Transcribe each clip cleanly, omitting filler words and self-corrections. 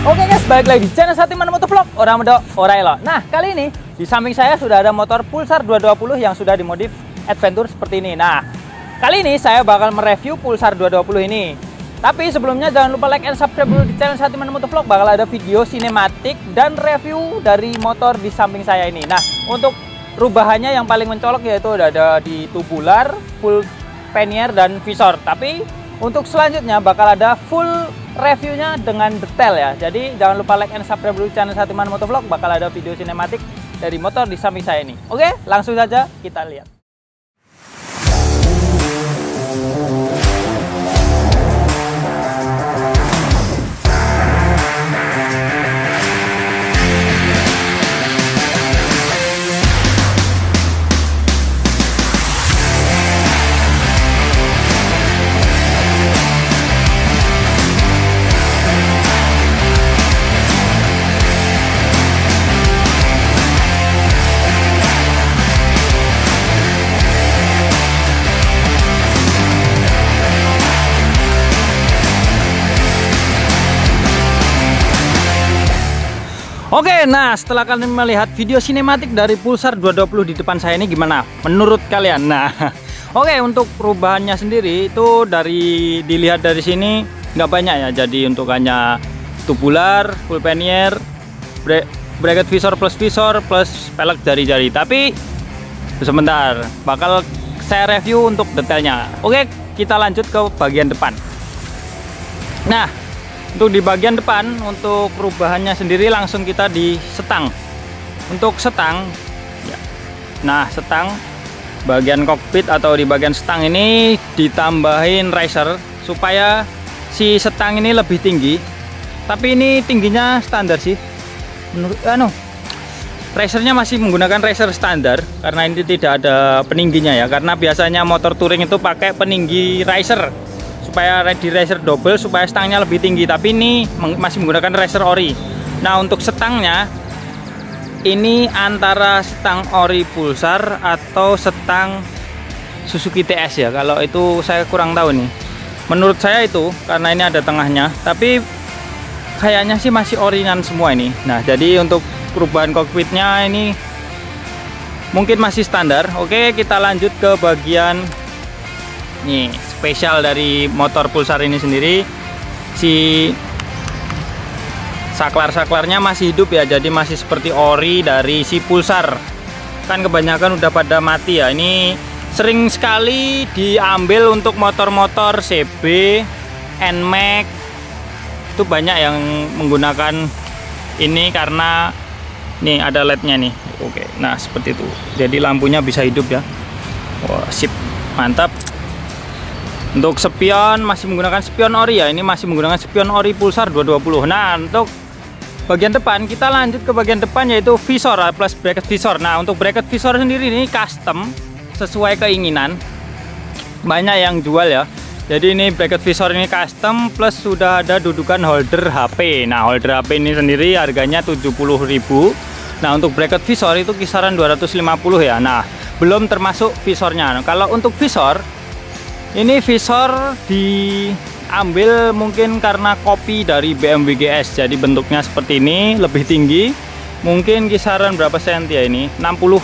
Oke guys, balik lagi di channel Satiman Motovlog Orang Medo Orailo. Nah, kali ini di samping saya sudah ada motor Pulsar 220 yang sudah dimodif adventure seperti ini. Nah, kali ini saya bakal mereview Pulsar 220 ini. Tapi sebelumnya jangan lupa like and subscribe dulu di channel Satiman Motovlog. Bakal ada video sinematik dan review dari motor di samping saya ini. Nah, untuk perubahannya yang paling mencolok yaitu ada di tubular, full pannier dan visor. Tapi untuk selanjutnya bakal ada full reviewnya dengan detail ya. Jadi jangan lupa like and subscribe dulu channel Satiman Motovlog. Bakal ada video sinematik dari motor di samping saya ini. Oke, langsung saja kita lihat. Oke, nah setelah kalian melihat video sinematik dari Pulsar 220 di depan saya ini gimana menurut kalian? Nah, oke, untuk perubahannya sendiri itu dilihat dari sini nggak banyak ya. Jadi untuk hanya tubular, full pannier, bracket visor plus pelek jari-jari. Tapi sebentar, bakal saya review untuk detailnya. Oke, kita lanjut ke bagian depan. Nah, untuk di bagian depan, untuk perubahannya sendiri langsung kita di setang. Untuk setang, ya. Nah setang bagian kokpit atau di bagian setang ini ditambahin riser supaya si setang ini lebih tinggi. Tapi ini tingginya standar sih. Menurut risernya masih menggunakan riser standar karena ini tidak ada peningginya ya. Karena biasanya motor touring itu pakai peninggi riser supaya di riser double supaya stangnya lebih tinggi, tapi ini masih menggunakan riser ori. Nah, untuk setangnya ini antara setang ori Pulsar atau setang Suzuki TS ya. Kalau itu saya kurang tahu nih. Menurut saya itu karena ini ada tengahnya, tapi kayaknya sih masih oringan semua ini. Nah, jadi untuk perubahan kokpitnya ini mungkin masih standar. Oke, kita lanjut ke bagian nih spesial dari motor Pulsar ini sendiri. Si saklar-saklarnya masih hidup ya, jadi masih seperti ori dari si Pulsar. Kan kebanyakan udah pada mati ya. Ini sering sekali diambil untuk motor-motor CB, NMAX. Itu banyak yang menggunakan ini karena nih ada LED-nya nih. Oke, nah seperti itu. Jadi lampunya bisa hidup ya. Wah, sip, mantap. Untuk spion masih menggunakan spion ori ya. Ini masih menggunakan spion ori Pulsar 220. Nah, untuk bagian depan kita lanjut ke bagian depan yaitu visor plus bracket visor. Nah, untuk bracket visor sendiri ini custom sesuai keinginan. Banyak yang jual ya. Jadi ini bracket visor ini custom plus sudah ada dudukan holder HP. Nah, holder HP ini sendiri harganya 70.000. Nah, untuk bracket visor itu kisaran 250 ya. Nah, belum termasuk visornya. Nah, kalau untuk visor ini visor diambil mungkin karena copy dari BMW GS. Jadi bentuknya seperti ini, lebih tinggi. Mungkin kisaran berapa senti ya ini? 50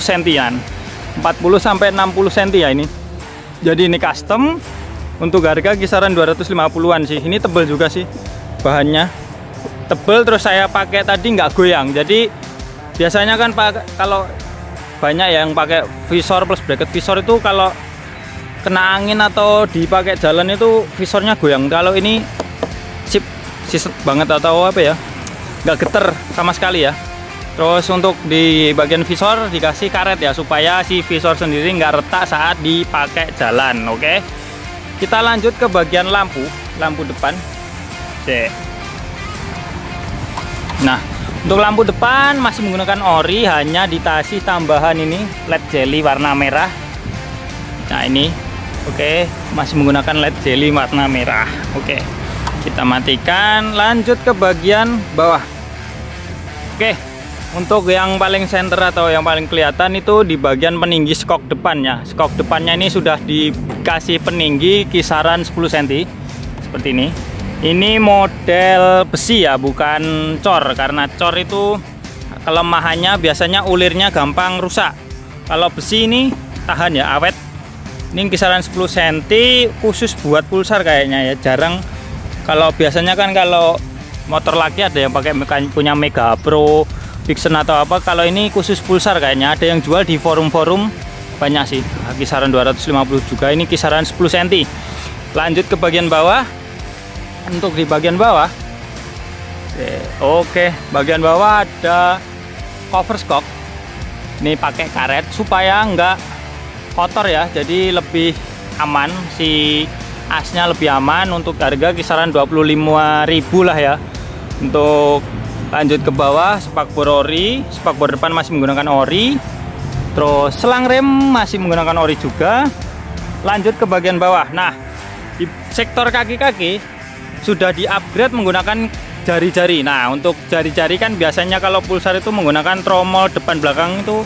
sentian. 40 sampai 60 senti ya ini. Jadi ini custom. Untuk harga kisaran 250-an sih. Ini tebal juga sih bahannya. Tebal, terus saya pakai tadi nggak goyang. Jadi biasanya kan kalau banyak yang pakai visor plus bracket visor itu kalau kena angin atau dipakai jalan itu visornya goyang. Kalau ini sip banget atau apa ya, nggak geter sama sekali ya. Terus untuk di bagian visor dikasih karet ya supaya si visor sendiri nggak retak saat dipakai jalan. Oke, kita lanjut ke bagian lampu depan. Nah, untuk lampu depan masih menggunakan ori, hanya dikasih tambahan ini LED jelly warna merah. Nah ini, oke, masih menggunakan LED jelly warna merah. Oke, kita matikan, lanjut ke bagian bawah. Oke, untuk yang paling center atau yang paling kelihatan itu di bagian peninggi skok depannya. Skok depannya ini sudah dikasih peninggi kisaran 10 cm seperti ini. Ini model besi ya, bukan cor, karena cor itu kelemahannya biasanya ulirnya gampang rusak. Kalau besi ini tahan ya, awet. Ini kisaran 10 cm, khusus buat pulsar kayaknya ya. Jarang, kalau biasanya kan kalau motor laki ada yang pakai punya Mega Pro, Vixen atau apa. Kalau ini khusus pulsar kayaknya, ada yang jual di forum-forum banyak sih. Kisaran 250 juga, ini kisaran 10 cm. Lanjut ke bagian bawah. Untuk di bagian bawah, oke, bagian bawah ada cover skok. Ini pakai karet supaya nggak kotor ya, jadi lebih aman, si asnya lebih aman. Untuk harga kisaran 25.000 lah ya. Untuk lanjut ke bawah, spakbor ori, spakbor depan masih menggunakan ori, terus selang rem masih menggunakan ori juga. Lanjut ke bagian bawah, nah di sektor kaki-kaki sudah di-upgrade menggunakan jari-jari. Nah, untuk jari-jari kan biasanya kalau pulsar itu menggunakan tromol depan belakang itu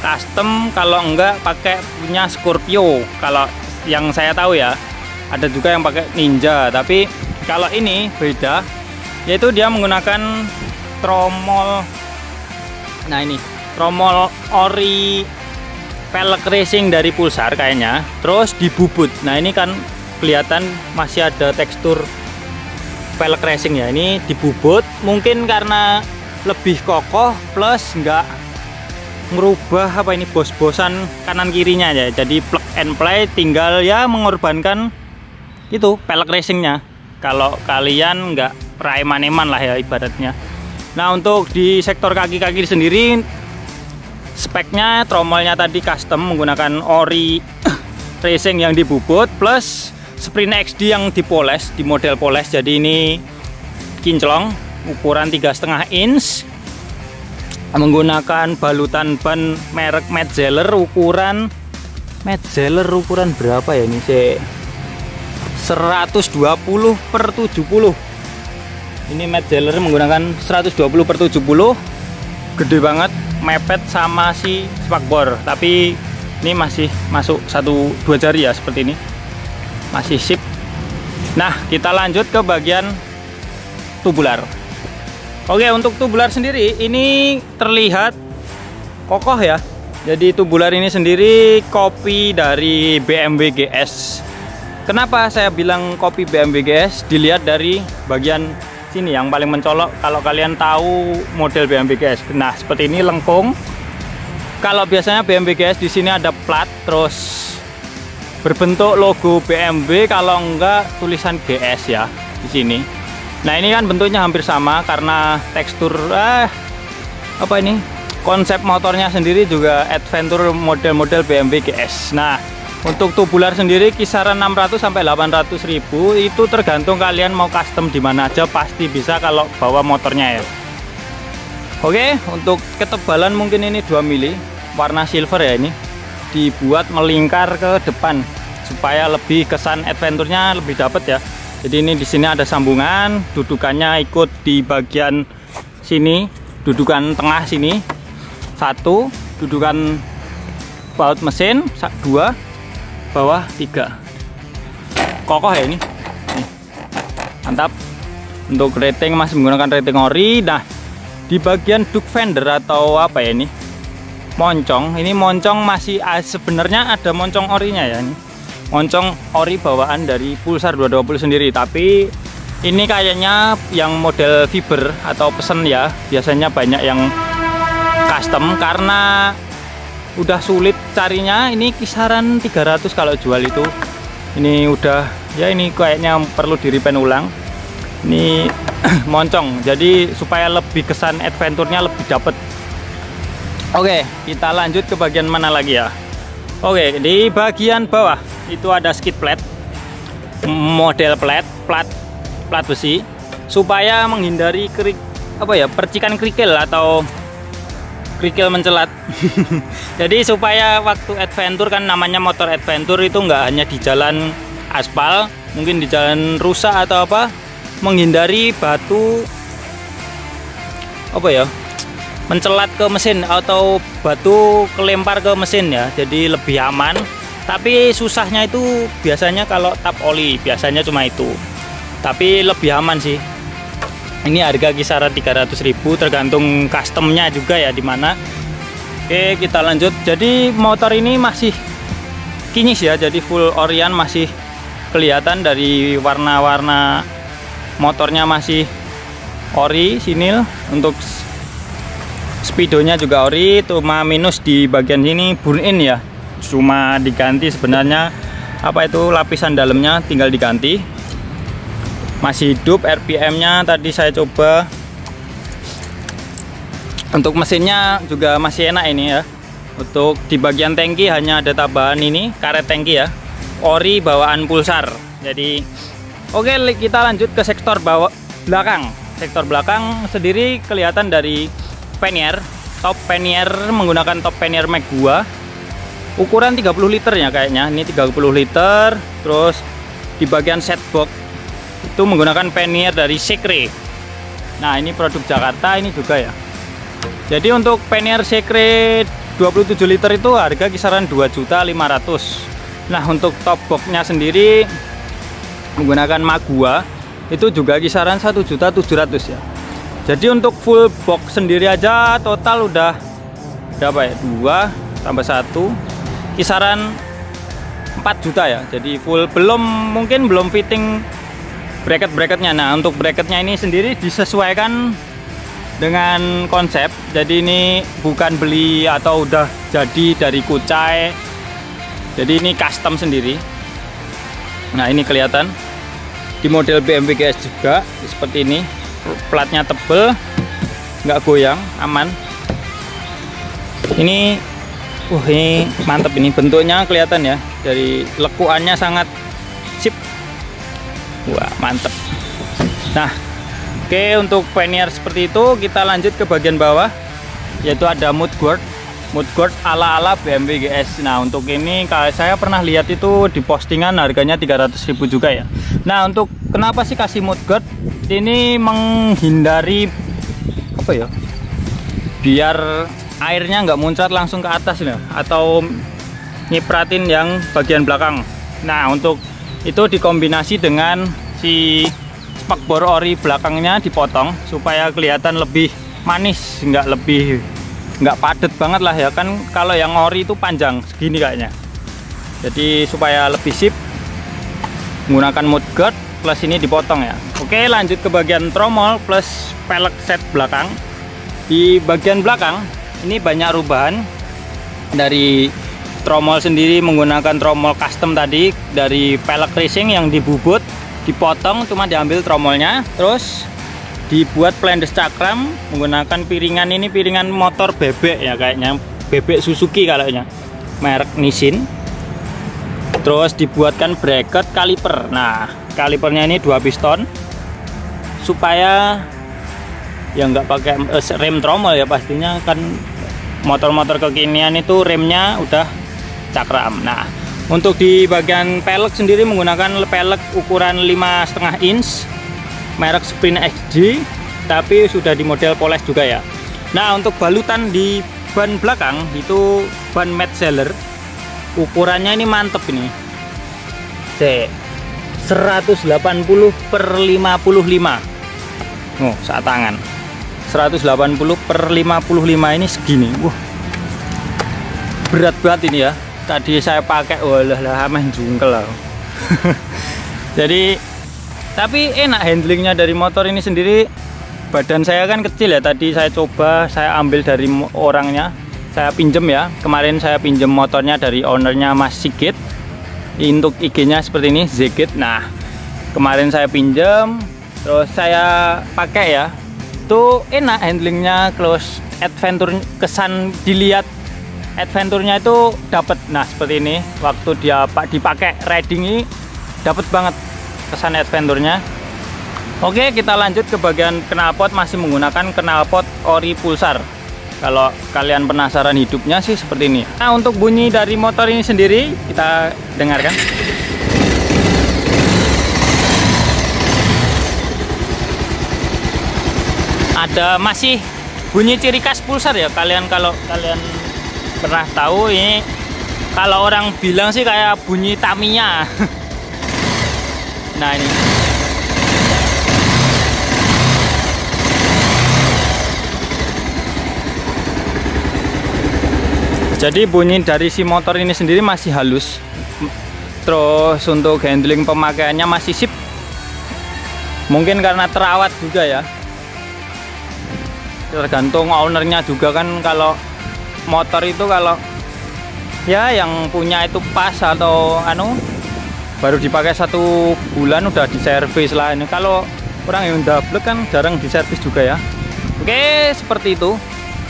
custom, kalau enggak pakai punya Scorpio. Kalau yang saya tahu ya, ada juga yang pakai Ninja, tapi kalau ini beda, yaitu dia menggunakan tromol. Nah, ini tromol ori pelek racing dari pulsar kayaknya, terus dibubut. Nah, ini kan kelihatan masih ada tekstur pelek racing ya, ini dibubut mungkin karena lebih kokoh, plus nggak merubah apa ini bos-bosan kanan kirinya ya, jadi plug and play, tinggal ya mengorbankan itu pelek racingnya kalau kalian nggak preman-eman lah ya ibaratnya. Nah, untuk di sektor kaki-kaki sendiri speknya tromolnya tadi custom menggunakan ori racing yang dibubut, plus Sprint XD yang dipoles, di model poles. Jadi ini kinclong ukuran 3,5 inch, menggunakan balutan ban merek Metzeler ukuran berapa ya ini sih, 120/70. Ini Metzeler menggunakan 120/70, gede banget, mepet sama si spakbor, tapi ini masih masuk 1-2 jari ya, seperti ini masih sip. Nah, kita lanjut ke bagian tubular. Oke, untuk tubular sendiri ini terlihat kokoh ya. Jadi tubular ini sendiri copy dari BMW GS. Kenapa saya bilang copy BMW GS? Dilihat dari bagian sini yang paling mencolok kalau kalian tahu model BMW GS. Nah, seperti ini lengkung. Kalau biasanya BMW GS di sini ada plat, terus berbentuk logo BMW, kalau enggak tulisan GS ya di sini. Nah, ini kan bentuknya hampir sama karena tekstur apa ini, konsep motornya sendiri juga adventure model-model BMW GS. Nah, untuk tubular sendiri kisaran 600 sampai 800.000, itu tergantung kalian mau custom di mana aja, pasti bisa kalau bawa motornya ya. Oke, untuk ketebalan mungkin ini 2 mili, warna silver ya, ini dibuat melingkar ke depan supaya lebih kesan adventure-nya lebih dapat ya. Jadi ini di sini ada sambungan, dudukannya ikut di bagian sini, dudukan tengah sini 1, dudukan baut mesin 2, bawah 3. Kokoh ya ini. Nih, mantap. Untuk rating masih menggunakan rating ori. Nah, di bagian duck fender atau apa ya ini, moncong, ini moncong masih sebenarnya ada moncong orinya ya, ini moncong ori bawaan dari Pulsar 220 sendiri, tapi ini kayaknya yang model fiber atau pesen ya, biasanya banyak yang custom karena udah sulit carinya. Ini kisaran 300 kalau jual itu. Ini udah ya, ini kayaknya perlu di repaint ulang. Ini moncong, jadi supaya lebih kesan adventure-nya lebih dapet. Oke, kita lanjut ke bagian mana lagi ya. Oke, di bagian bawah itu ada skid plate, model plat besi, supaya menghindari percikan kerikil atau kerikil mencelat. Jadi supaya waktu adventure, kan namanya motor adventure itu nggak hanya di jalan aspal, mungkin di jalan rusak atau apa, menghindari batu mencelat ke mesin atau batu kelempar ke mesin ya, jadi lebih aman. Tapi susahnya itu biasanya kalau tap oli, biasanya cuma itu. tapi lebih aman sih. Ini harga kisaran 300.000, tergantung customnya juga ya di mana. Oke, kita lanjut. Jadi motor ini masih kinyis ya, jadi full Orion, masih kelihatan dari warna-warna motornya masih ori sinil. Untuk speedonya juga ori, cuma minus di bagian sini burn in ya, cuma diganti sebenarnya apa itu lapisan dalamnya tinggal diganti. Masih hidup, RPM nya tadi saya coba. Untuk mesinnya juga masih enak ini ya. Untuk di bagian tangki hanya ada tambahan ini karet tangki ya, ori bawaan Pulsar. Jadi oke, kita lanjut ke sektor belakang. Sektor belakang sendiri kelihatan dari pannier, top pannier menggunakan top pannier Mag 2. Ukuran 30 liter ya kayaknya. Ini 30 liter. Terus di bagian set box itu menggunakan pannier dari Secre. Nah, ini produk Jakarta ini juga ya. Jadi untuk pannier Secre 27 liter itu harga kisaran 2.500.000. Nah, untuk top boxnya sendiri menggunakan Mag 2 itu juga kisaran 1.700.000 ya. Jadi untuk full box sendiri aja total udah berapa ya? 2 tambah 1 kisaran 4 juta ya. Jadi full, mungkin belum fitting bracket-bracketnya. Nah, untuk bracketnya ini sendiri disesuaikan dengan konsep. Jadi ini bukan beli atau udah jadi dari kucai. Jadi ini custom sendiri. Nah, ini kelihatan di model BMW GS juga seperti ini. Platnya tebel, nggak goyang, aman. Ini ini mantep, ini bentuknya kelihatan ya, dari lekuannya sangat sip. Wah, mantep. Nah, oke, untuk pannier seperti itu kita lanjut ke bagian bawah, yaitu ada mudguard ala-ala BMW GS. Nah, untuk ini saya pernah lihat itu di postingan harganya 300.000 juga ya. Nah, untuk kenapa sih kasih mudguard? Ini menghindari apa ya, biar airnya nggak muncrat langsung ke atas nih, atau nyipratin yang bagian belakang. Nah, untuk itu dikombinasi dengan si spakbor ori belakangnya dipotong supaya kelihatan lebih manis, nggak padat banget lah ya kan. Kalau yang ori itu panjang segini kayaknya, jadi supaya lebih sip menggunakan mudguard plus ini dipotong ya. Oke, lanjut ke bagian tromol plus pelek set belakang. Di bagian belakang ini banyak rubahan dari tromol sendiri, menggunakan tromol custom tadi dari pelek racing yang dibubut, dipotong, cuma diambil tromolnya. Terus dibuat plendes cakram menggunakan piringan, ini piringan motor bebek ya kayaknya, bebek Suzuki kayaknya, merek Nissin. Terus dibuatkan bracket kaliper. Nah, kalipernya ini 2 piston supaya ya nggak pakai rem tromol ya, pastinya kan motor-motor kekinian itu remnya udah cakram. Nah, untuk di bagian pelek sendiri menggunakan pelek ukuran 5,5 inch merek Sprint XG, tapi sudah di model poles juga ya. Nah, untuk balutan di ban belakang itu ban Metzeler, ukurannya ini mantep ini, 180/55. Oh, saat tangan 180/55 ini segini. Wah, berat banget ini ya. Tadi saya pakai, walah main jungkel lah. Jadi tapi enak handlingnya dari motor ini sendiri. Badan saya kan kecil ya, tadi saya coba, saya ambil dari orangnya, saya pinjem ya. Kemarin saya pinjem motornya dari ownernya Mas Sigit. Untuk IG-nya seperti ini, Zegit. Nah, kemarin saya pinjem, terus saya pakai ya. Itu enak handlingnya, close adventure, kesan dilihat adventure-nya itu dapat. Nah, seperti ini waktu dia dipakai riding ini dapat banget kesan adventure-nya. Oke, kita lanjut ke bagian knalpot, masih menggunakan knalpot ori Pulsar. Kalau kalian penasaran hidupnya sih seperti ini. Nah, untuk bunyi dari motor ini sendiri kita dengarkan. Ada masih bunyi ciri khas Pulsar ya. Kalau kalian pernah tahu ini, kalau orang bilang sih kayak bunyi Tamiya. Nah, ini Jadi bunyi dari si motor ini sendiri masih halus. Terus untuk handling pemakaiannya masih sip. Mungkin karena terawat juga ya. Tergantung ownernya juga kan, kalau motor itu kalau ya yang punya itu pas atau baru dipakai 1 bulan udah diservis lah. Ini kalau orang yang double kan jarang diservis juga ya. Oke, seperti itu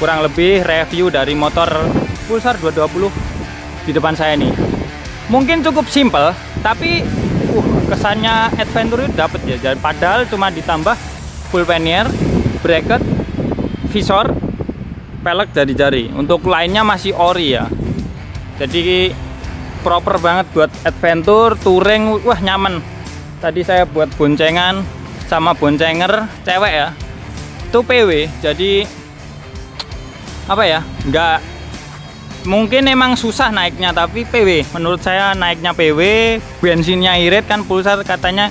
kurang lebih review dari motor Pulsar 220 di depan saya nih. Mungkin cukup simple, tapi kesannya adventure dapet ya. Jadi padahal cuma ditambah full pannier, bracket, visor, pelek jari-jari. Untuk lainnya masih ori ya. Jadi proper banget buat adventure, touring, wah nyaman. Tadi saya buat boncengan sama boncenger cewek ya. Itu PW, jadi apa ya? Mungkin emang susah naiknya, tapi PW. Menurut saya naiknya PW, bensinnya irit kan. Pulsar katanya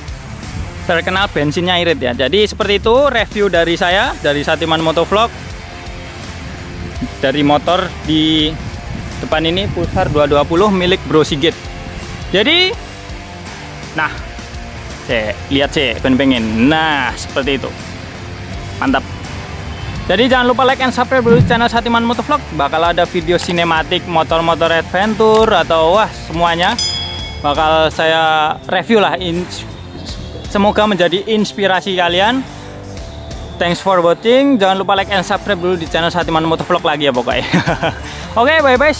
terkenal bensinnya irit ya. Jadi seperti itu review dari saya, dari Satiman Motovlog, dari motor di depan ini Pulsar 220 milik Bro Sigit. Jadi nah, lihat pengen. Nah, seperti itu. Mantap. Jadi jangan lupa like and subscribe dulu channel Satiman Motovlog. Bakal ada video sinematik motor-motor adventure atau wah semuanya bakal saya review lah. Semoga menjadi inspirasi kalian. Thanks for watching. Jangan lupa like and subscribe dulu di channel Satiman Motovlog lagi ya pokoknya. Oke, bye bye.